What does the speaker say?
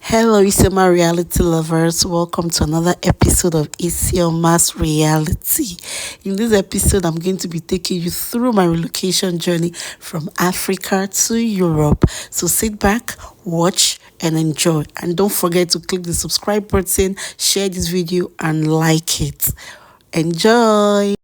Hello, Isioma reality lovers. Welcome to another episode of Isioma's Reality. In this episode, I'm going to be taking you through my relocation journey from Africa to Europe. So sit back, watch, and enjoy. And don't forget to click the subscribe button, share this video, and like it. Enjoy!